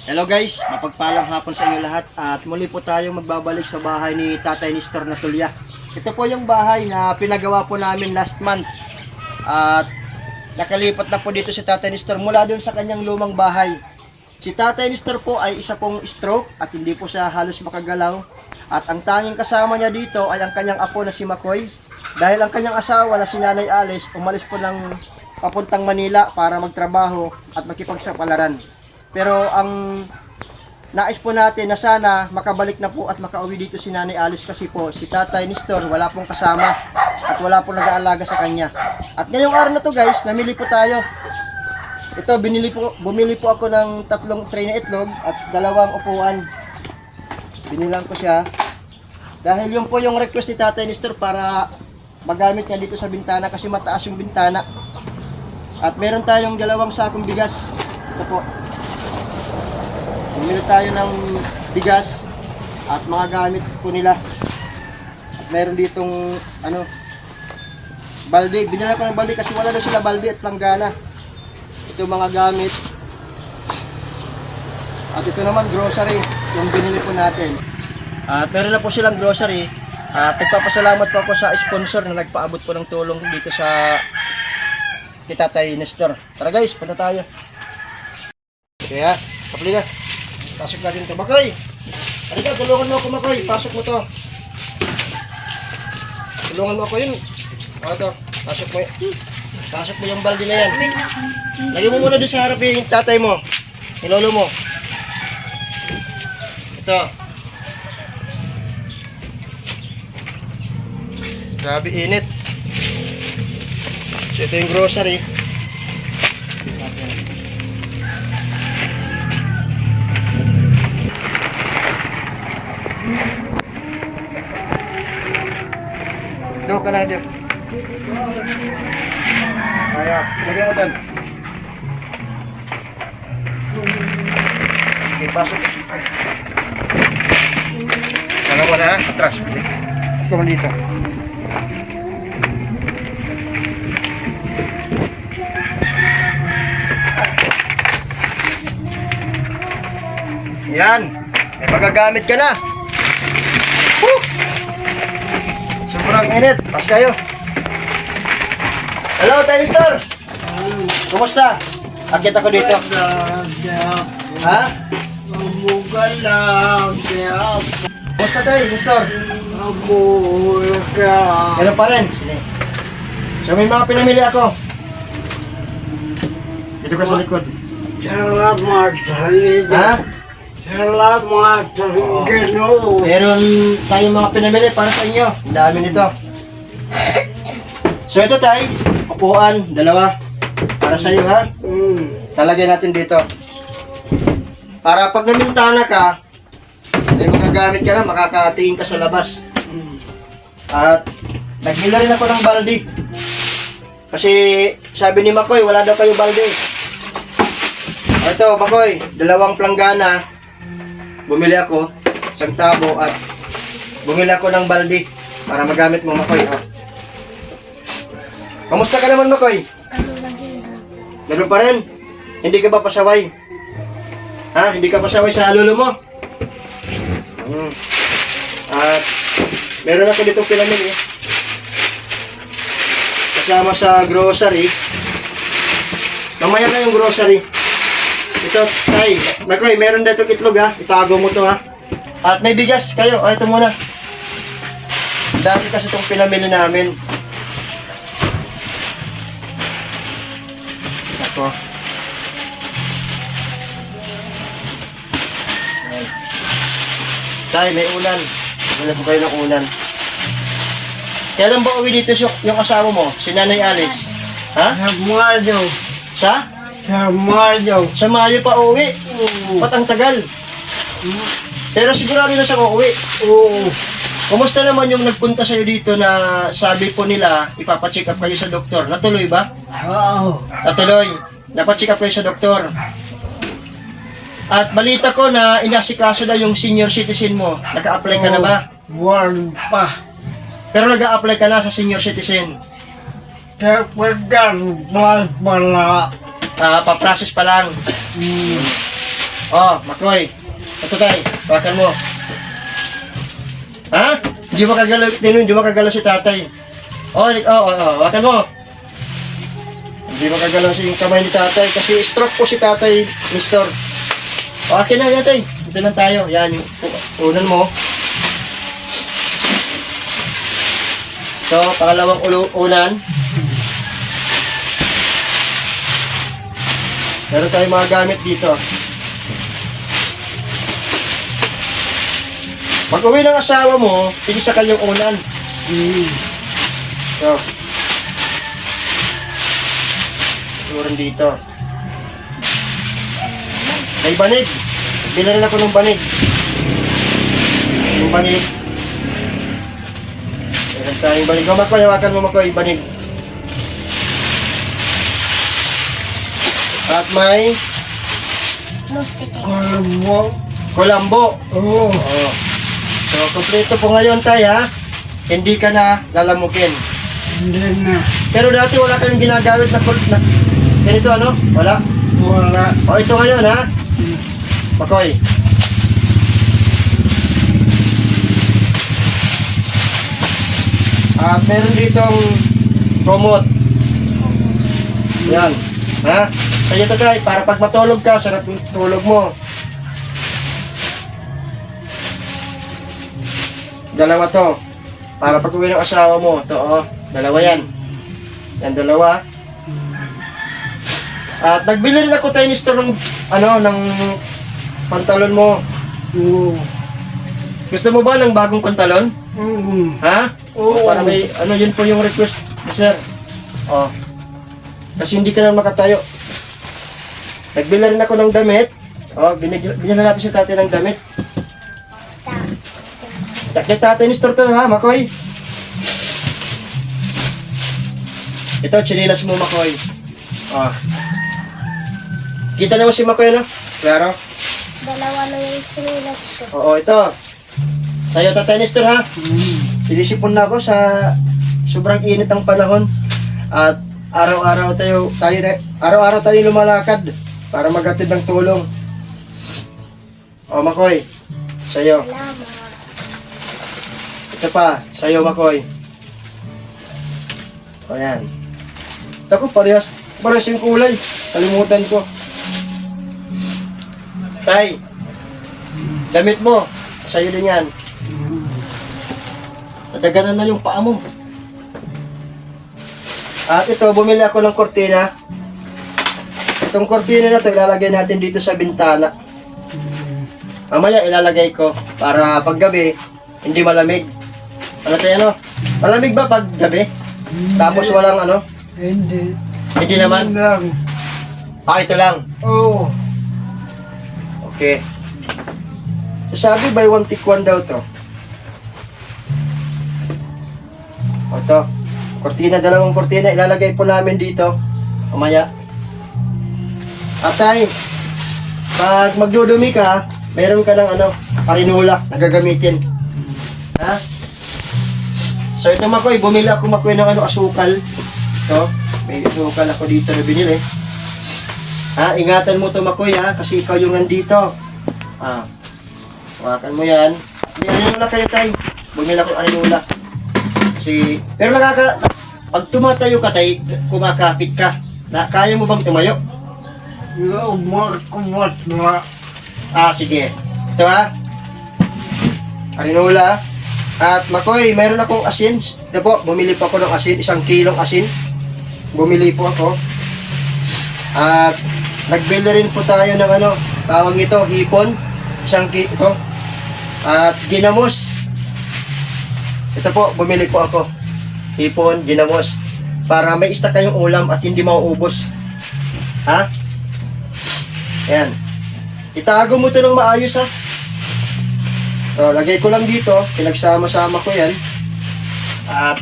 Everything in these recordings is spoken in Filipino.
Hello guys, mapagpalang hapon sa inyo lahat at muli po tayong magbabalik sa bahay ni Tatay Nestor Natulya. Ito po yung bahay na pinagawa po namin last month at nakalipat na po dito si Tatay Nestor mula doon sa kanyang lumang bahay. Si Tatay Nestor po ay isa pong stroke at hindi po siya halos makagalaw at ang tanging kasama niya dito ay ang kanyang apo na si Makoy dahil ang kanyang asawa na si Nanay Alice umalis po ng papuntang Manila para magtrabaho at makipagsapalaran. Pero ang nais po natin na sana makabalik na po at makauwi dito si Nanay Alice kasi po si Tatay Nestor wala pong kasama at wala pong nag-aalaga sa kanya. At ngayong araw na to guys, namili po tayo. Ito, bumili po ako ng 3 tray na itlog at 2 upuan. Binilang ko siya. Dahil yun po yung request ni Tatay Nestor para magamit niya dito sa bintana kasi mataas yung bintana. At meron tayong 2 sakong bigas. Ito po. Bumili tayo ng bigas at mga gamit po nila. At meron ditong balde. Binila ko ng balde kasi wala na sila balde at planggana. Ito mga gamit. At ito naman grocery yung binili po natin. At meron na po silang grocery. At nagpapasalamat po ako sa sponsor na nagpaabot po ng tulong dito sa Tatay Nestor. Tara guys, punta tayo. Kaya, kapli na. Pasok natin ito. Makoy! Halika, tulungan mo ako Makoy. Pasok mo to. Tulungan mo ako yun. O ito, pasok mo. Pasok mo yung balde na yan. Lagay mo muna doon sa harap yung tatay mo. Yung lolo mo. Ito. Grabe init. So ito yung grocery. Doon ka na, Dip. Ayan, lagyan mo doon. Okay, pasok. Saka mo na, atras. Ito mo dito. Yan, may magagamit ka na. Woo! Sobrang init, pas kayo. Hello, Tatay Nestor. Kumusta? Akit ako dito. Ha? Kumusta Tatay Nestor? Ganun pa rin. Sige. So may mga pinamili ako. Dito ka sa likod. Salamat sa Ha? Salamat sa Ginoo. Meron tayong mga pinamili para sa inyo. Ang dami nito. So ito tay, upuan, 2. Para sa iyo ha. Talagay natin dito. Para pag namintana ka, ay magagamit ka na, makakatingin ka sa labas. At nagbila rin ako ng balde. Kasi sabi ni Makoy, wala daw kayo balde. Ito, Makoy, 2 planggana. Bumili ako, 1 tabo at bumili ako ng balde para magamit mo Makoy. Oh. Kamusta ka naman Makoy? Ganun pa rin? Hindi ka ba pasaway? Ha? Hindi ka pasaway sa lolo mo? At meron ako ditong pinamili. Kasama sa grocery. Mamaya na yung grocery. Ito, tay, Makoy, meron dito itlog ha. Itago mo to ha. At may bigas kayo. Ay, ito muna. Dami kasi itong pinamili namin. Ako. Tay, may ulan. Wala po kayo ng ulan. Kailan ba uwi dito yung asawa mo? Si Nanay Alice? Ha? Sa Mayo. Sa? Sa Mayo. Sa Mayo pa uwi. Ba't ang tagal? Pero sigurado na siya uuwi. Oo. Kumusta naman yung nagpunta sa'yo dito na sabi po nila ipapacheck up kayo sa doktor? Natuloy ba? Oo. Natuloy. Napacheck up kayo sa doktor. At balita ko na inasikaso na yung senior citizen mo. Naka-apply ka na ba? Wala pa. Pero nag-a-apply ka na sa senior citizen. Kapag pala. Pa-process pa lang. Oh, Makoy. Ito tayo. Bakan mo. Ha? Hindi makagalaw si tatay. Bakan mo. Hindi makagalaw yung kamay ni tatay kasi stroke po si tatay, Nestor. Okay na, tatay. Dito lang tayo. Yan, yung unan mo. So, pangalawang unan. Meron tayong mga gamit dito. Pag-uwi ng asawa mo, pinisakan yung unan. So, turan dito. May banig. Bilhin ako ng banig. Yung banig. Meron tayong banig. Makoy, hawakan mo Makoy, banig. At may kulambo. Oo. Oo. So, kompleto po ngayon tayo ha. Hindi ka na lalamukin. Hindi na. Pero dati wala kayong ginagamit na ganito ano? Wala? Wala. O ito ngayon ha. Makoy. At meron ditong kumot. Yan. Ha? Sa'yo to tayo, para pag matulog ka, sarap yung tulog mo. Dalawa to. Para pag uwi ng asawa mo. Ito, oh. Dalawa yan. Yan, dalawa. At nagbili rin ako tayo ni Store ng, ng pantalon mo. Oo. Gusto mo ba ng bagong pantalon? Oo. Ha? Oo. Para may, yun po yung request, sir. Oh. Kasi hindi ka na makatayo. Nagbili rin ako ng damit. Oh, binigyan na natin si tatay ng damit. Kay tatay ni Store to ha, Makoy. Ito, chinilas mo Makoy. Oh. Kita naman si Makoy, no? Klaro? Dalawa na yung sinilas ko. Oo, ito. Sa'yo, tatay ni Store ha. Sinisipon na ako sa sobrang init ng panahon. At araw-araw tayo lumalakad para maghatid ng tulong. O, Makoy. Sa'yo. Salamat. Ito pa, sa'yo Makoy. O yan. Ako, parehas yung kulay. Kalimutan ko. Tay, damit mo. Sa'yo din yan. Nadaganan na yung paa mo. At ito, bumili ako ng kortina. Itong kortina na to ilalagay natin dito sa bintana. Mamaya ilalagay ko para paggabi hindi malamig. Ano tayo ano? Malamig ba pag gabi? Tapos walang ano? Hindi. Hindi naman? Hindi lang. Ito lang. Oo. Okay. So, sabi buy one take one daw to. O to. Kortina, dalawang kortina. Ilalagay po namin dito. Mamaya. Atay, pag magdudumi ka, meron ka ng parinula na gagamitin. Ha? So ito Makoy, bumili ako Makoy ng asukal. Ito, may asukal ako dito na binili. Ha, ingatan mo to Makoy ha, kasi ikaw yung nandito. Hawakan mo yan. May aninula kayo tay. Bumili ako aninula. Kasi, pero pag tumatayo ka tay, kumakapit ka. Kaya mo bang tumayo? Yung kumat na. Sige. Ito ha. Arinula. At Makoy, mayroon akong asin. Ito po, bumili po ako ng asin. 1 kilong asin. Bumili po ako. At nagbili rin po tayo ng tawag nito, hipon. 1 kilo. At ginamos. Ito po, bumili po ako. Hipon, ginamos. Para may stock kayong ulam at hindi mauubos. Ha? Ayan. Itago mo ito ng maayos ha. So, lagay ko lang dito. Pinagsama-sama ko yan. At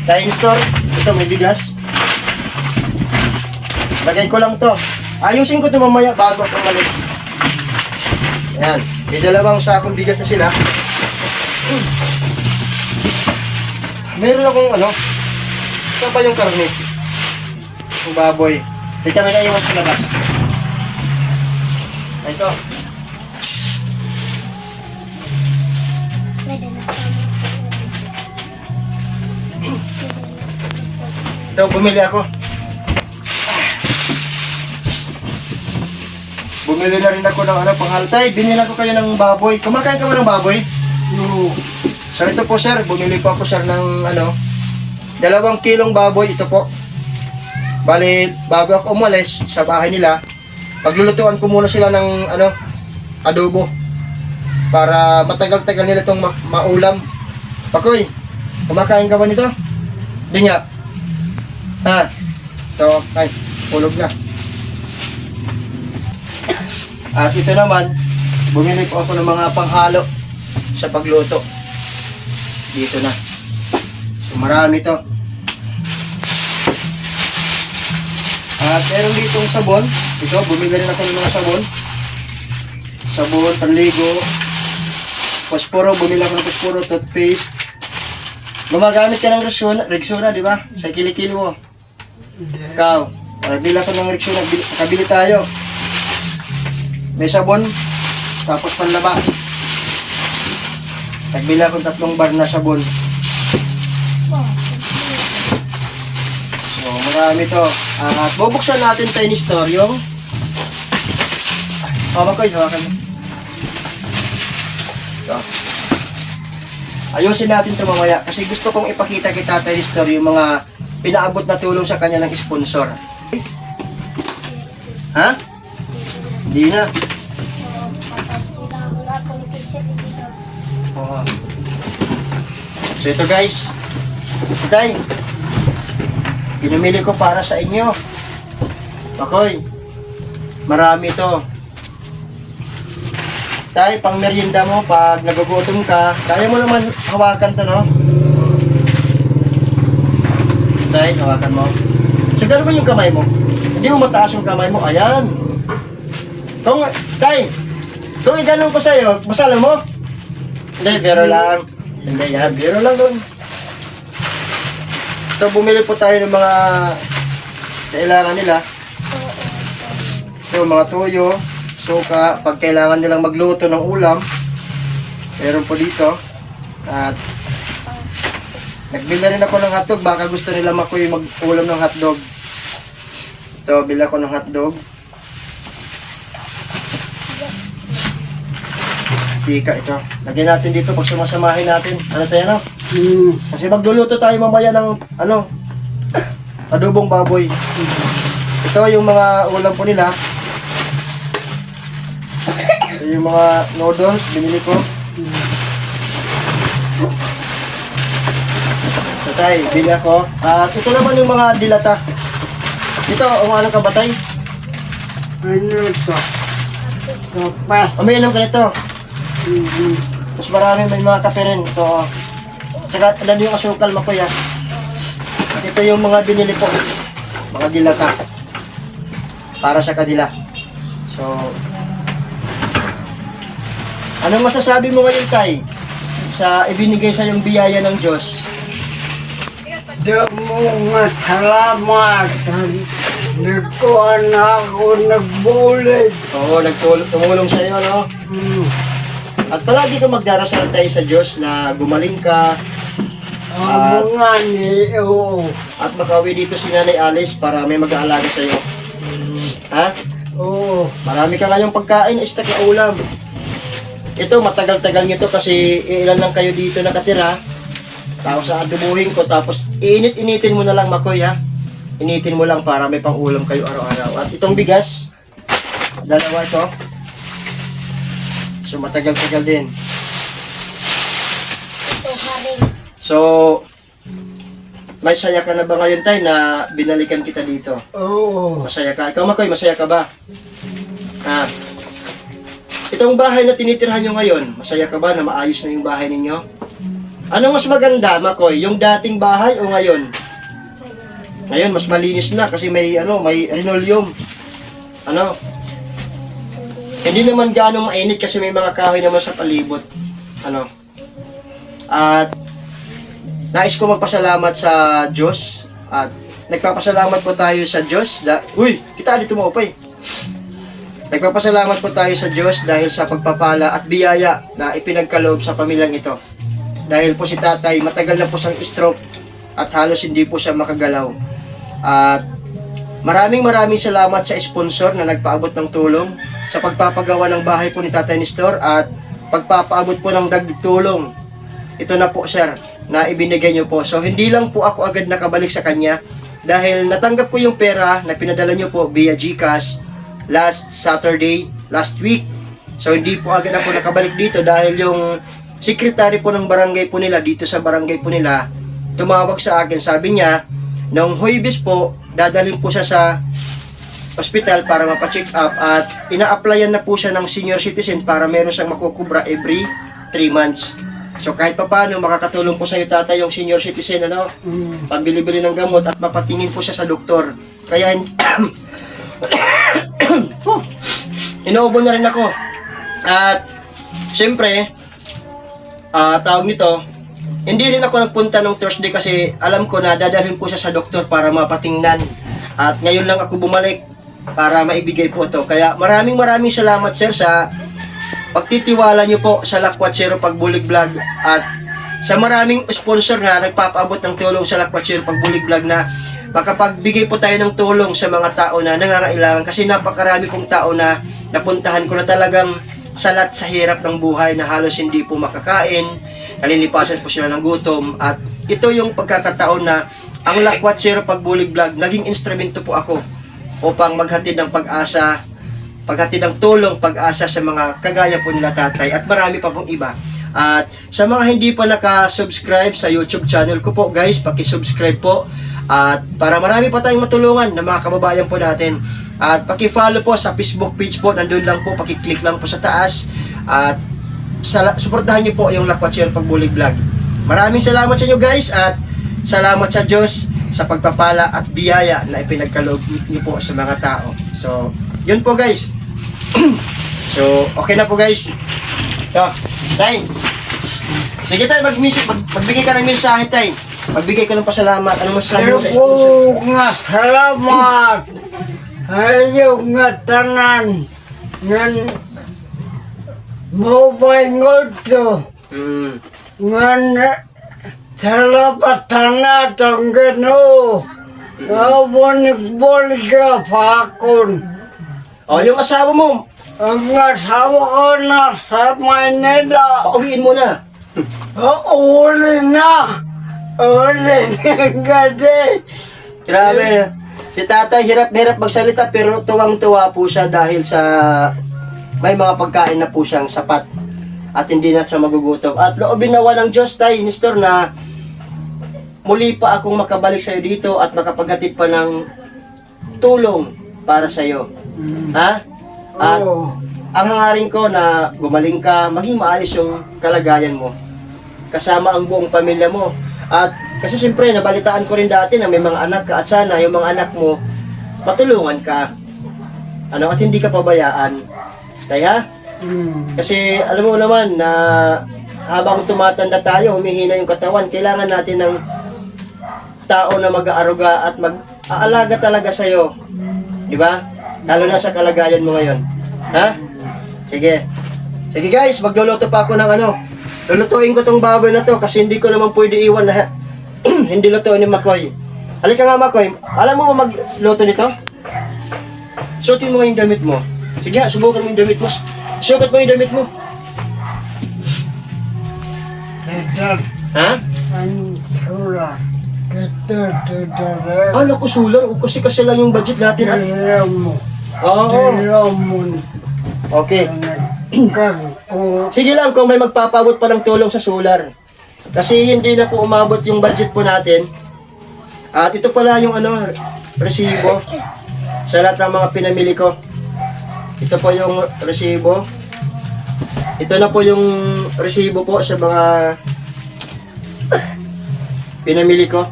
tayo Store. Ito may bigas. Lagay ko lang to. Ayusin ko ito mamaya bago ako umalis. Ayan. May dalawang sakong bigas na sila. Meron akong saan pa yung karne? Yung baboy. Dito kami na iwan sa labas. Ito. Pwede na po. Ito, bumili ako. Bumili na rin ako ng panghaltay. Binilan ko kayo ng baboy. Kumakain ka ba ng baboy? Oo. So ito po sir, bumili po ako sir ng 2 kilong baboy. Ito po. Bali, bago ako umalis sa bahay nila, paglulutuan ko muna sila ng adobo. Para matagal-tagal nila itong maulam. Pakoy, kumakain ka ba nito? Hindi nga. Ha? Ito, ay, ulog na. At ito naman, bumili po ako ng mga panghalo sa pagluto. Dito na. So, marami to. At meron ditong sabon. Ito, bumili rin ako ng mga sabon. Sabon, panligo. Posporo, bumili ako ng posporo, toothpaste. Gumagamit ka ng Rexona, di ba? Sa kilikili mo. Ikaw, bili ako ng Rexona, kabili tayo. May sabon, tapos panlaba. Nagbili ako 3 bar na sabon. So, marami to. At bubuksan natin tayo ni store yung... Makoy, hawakan mo. Ito. Ayusin natin ito mamaya kasi gusto kong ipakita kay Tatay Nestor yung mga pinaabot na tulong sa kanya ng sponsor. Ha? Hindi na. Tapos wala ko ni Kisir dito. Oo. So ito guys. Tay. Pinamili ko para sa inyo. Makoy. Marami to. Tay, pang merienda mo pag nagugutom ka. Kaya mo naman hawakan to, no? Tay, hawakan mo. So, gano'n ba yung kamay mo? Hindi mo mataas yung kamay mo. Ayan. Tay, kung i-ganon ko sa'yo, masala mo? Hindi, biro lang. Hindi, yan. Biro lang doon. So, bumili po tayo ng mga kailangan nila. So, mga tuyo, suka, pag kailangan nilang magluto ng ulam, meron po dito. At nagbili rin ako ng hotdog, baka gusto nila makuy mag-ulam ng hotdog. Ito, bili ako ng hotdog. Tika ito. Lagyan natin dito pag sumasamahin natin. Ano tayo, no? Kasi magluluto tayo mamaya ng adobong baboy. Ito yung mga ulam po nila. Ito yung mga noodles, binili ko. Ito tayo, bili ako. At ito naman yung mga dilata. Ito, umalang ka ba tayo? Ano ito? Kape. Umiinom ka nito. Tapos marami may mga kape rin. Ito, oh. Tsaka dali yung asukal, makuya. At ito yung mga binili ko. Mga dilata. Para sa kadila. So, anong masasabi mo ngayon, Tay? Sa ibinigay sa yung biyaya ng Diyos. Di mo nga salamat. Nagkuhan ako nagbulit. Oo, tumulong sa iyo, no? At palagi ka magdarasal tayo sa Diyos na gumaling ka Ang mga niyo. at makauwi dito si Nanay Alice para may mag-aalaga sa iyo. Ha? Oo. Marami ka ngayong pagkain, istak na ulam. Ito, matagal-tagal nito kasi ilan lang kayo dito nakatira. Tapos adubuhin ko, tapos iinit-initin mo na lang, Makoy, ha? Initin mo lang para may pang-ulam kayo araw-araw. At itong bigas, 2 ito. So, matagal-tagal din. Ito haring. So, may saya ka na ba ngayon, Tay, na binalikan kita dito? Oo. Masaya ka? Ikaw, Makoy, masaya ka ba? Ha? Itong bahay na tinitirhan nyo ngayon, masaya ka ba na maayos na yung bahay ninyo? Ano mas maganda, Makoy? Yung dating bahay o ngayon? Ngayon, mas malinis na kasi may linoleum. Hindi naman gaano mainit kasi may mga kahoy naman sa palibot. At nais ko magpasalamat sa Diyos. At nagpapasalamat po tayo sa Diyos. Uy, kita dito mo, Opay. Nagpapasalamat po tayo sa Diyos dahil sa pagpapala at biyaya na ipinagkaloob sa pamilyang ito. Dahil po si tatay, matagal na po siyang stroke at halos hindi po siya makagalaw. At maraming salamat sa sponsor na nagpaabot ng tulong sa pagpapagawa ng bahay po ni Tatay Nestor at pagpapaabot po ng dagdag tulong. Ito na po sir, na ibinigay niyo po. So hindi lang po ako agad nakabalik sa kanya dahil natanggap ko yung pera na pinadala niyo po via GCash last Saturday, last week. So hindi po agad ako nakabalik dito dahil yung secretary po ng barangay po nila, dito sa barangay po nila, tumawag sa akin. Sabi niya, nung Huwebes po, dadalhin po siya sa hospital para mapacheck up at ina-applyan na po siya ng senior citizen para meron siyang makukubra every 3 months. So kahit pa paano, makakatulong po sa iyo tatay yung senior citizen, ano? Pambili-bili ng gamot at mapatingin po siya sa doktor. Kaya inuubo na rin ako. At syempre, tawag nito, hindi rin ako nagpunta nung Thursday kasi alam ko na dadalhin po siya sa doktor para mapatingnan. At ngayon lang ako bumalik para maibigay po ito. Kaya maraming salamat sir sa pagtitiwala niyo po sa Lakwatsero Pagbulig Vlog at sa maraming sponsor na nagpapaabot ng tulong sa Lakwatsero Pagbulig Vlog na makapagbigay po tayo ng tulong sa mga tao na nangangailangan kasi napakarami pong tao na napuntahan ko na talagang salat sa hirap ng buhay na halos hindi po makakain, nalilipasan po sila ng gutom at ito yung pagkakataon na ang Lakwatsero Pagbulig Vlog naging instrumento po ako upang maghatid ng pag-asa, paghatid ng tulong, pag-asa sa mga kagaya po nila tatay at marami pa pong iba. At sa mga hindi pa naka-subscribe sa YouTube channel ko po guys, paki-subscribe po at para marami pa tayong matulungan na mga kababayan po natin. At paki-follow po sa Facebook page po, nandun lang po, paki-click lang po sa taas at suportahan niyo po yung Lakwatsero Pagbulig Vlog. Maraming salamat sa inyo guys at salamat sa Diyos sa pagpapala at biyaya na ipinagkaloob niyo po sa mga tao. So, yun po guys. So, okay na po guys. So, tay. Sige tay, magbigay ka ng mensahe tay. Magbigay ka ng pasalamat. Ano masasabi mo sa sponsor? Nga salamat. Ayaw nga tanan. Ngan mabay to. Ngan salamat tanan ang gano. Abonik-bolik ka pa akon. Oh, yung asawa mo. Ang asawa ko nasa Maynila. Pauwiin mo na. Uli na. Uli na gadi. Grabe. Si tatay hirap magsalita pero tuwang-tuwa po siya dahil sa may mga pagkain na po siyang sapat at hindi na siya magugutom. At loobin nawa ng Diyos tay, Nestor, na muli pa akong makabalik sa iyo dito at makapaghatid pa ng tulong para sa iyo. Ha? At ang hangarin ko na gumaling ka, maging maayos yung kalagayan mo. Kasama ang buong pamilya mo. At kasi siyempre, nabalitaan ko rin dati na may mga anak ka at sana yung mga anak mo, matulungan ka. Ano, at hindi ka pabayaan. Kaya, kasi alam mo naman na habang tumatanda tayo, humihina yung katawan, kailangan natin ng tao na mag-aaruga at mag-aalaga talaga sa'yo. Di ba? Lalo na sa kalagayan mo ngayon. Ha? Sige. Sige guys, magluluto pa ako ng ano. Lulutuin ko tong baboy na to kasi hindi ko naman pwede iwan na hindi lutuin ni Makoy. Halika nga Makoy. Alam mo magluto nito? Suotin mo nga yung damit mo. Sige nga, subukan mo yung damit mo. Sukat mo yung damit mo. Ketat Ha? ang sura. Ketat. Ah, naku, sular. O, kasi lang yung budget natin, ha? Ayaw mo. Oo. Ayaw mo. Okay. Ko. Sige lang, kung may magpapabot pa ng tulong sa solar. Kasi hindi na po umabot yung budget po natin. At ito pala yung ano, resibo. Sa lahat ng mga pinamili ko. Ito po yung resibo. Ito na po yung resibo po sa mga pinamili ko.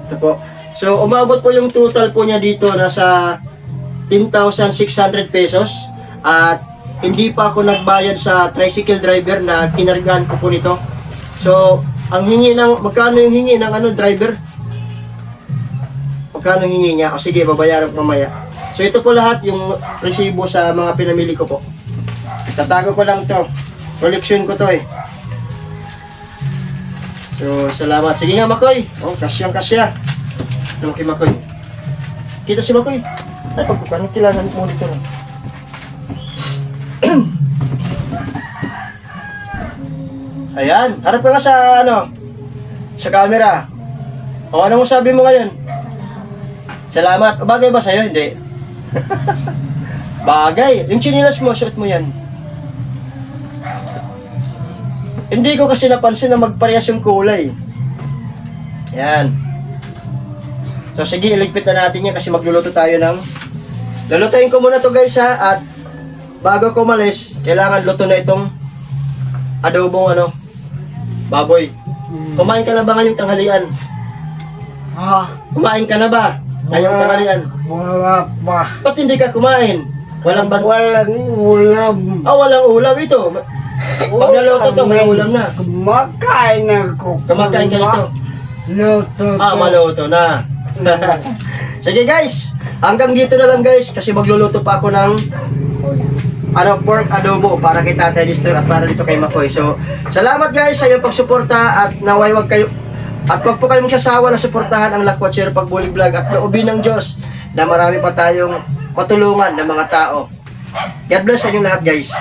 Ito po. So, umabot po yung total po niya dito nasa 10,600 pesos. At hindi pa ako nagbayad sa tricycle driver na kinargahan ko po nito. So, ang hingi ng, magkano yung hingi ng ano, driver? Magkano hingi niya? O sige, babayaran ko mamaya. So ito po lahat yung resibo sa mga pinamili ko po. Tatago ko lang to. Collection ko to eh. So salamat. Sige nga Makoy. Oh, kasyang-kasya. Ano kay Makoy? Kita si Makoy. Ay, pagkukanin kailangan mo dito lang. Ayan, harap ka nga sa ano, sa camera. O ano mo sabi mo ngayon? Salamat. Bagay ba sa'yo? Hindi. Bagay. Yung chinilas mo, suot mo yan. Hindi ko kasi napansin na magparehas yung kulay. Yan. So sige, iligpit na natin yan kasi magluluto tayo ng... Lulutuin ko muna to guys ha. At bago ko umalis, kailangan luto na itong adobong ano, baboy. Kumain ka na ba ngayong tanghalian? Ha? Kumain ka na ba ngayong tanghalian? Wala pa. Ba't hindi ka kumain? Walang Walang ulam. walang ulam ito. Pag naluto to, may ulam na. Kumakain ako. Kumakain ka nito. Luto to. Maluto na. Sige guys, hanggang dito na lang guys kasi magluluto pa ako ng pork adobo para kay Tatay Nestor at para dito kay Makoy. So, salamat guys sa iyong pagsuporta at naway wag po kayong magsasawa na suportahan ang Lakwatchero Pagbulig Vlog at loobin ng Diyos na marami pa tayong matulungan ng mga tao. God bless sa inyong lahat guys.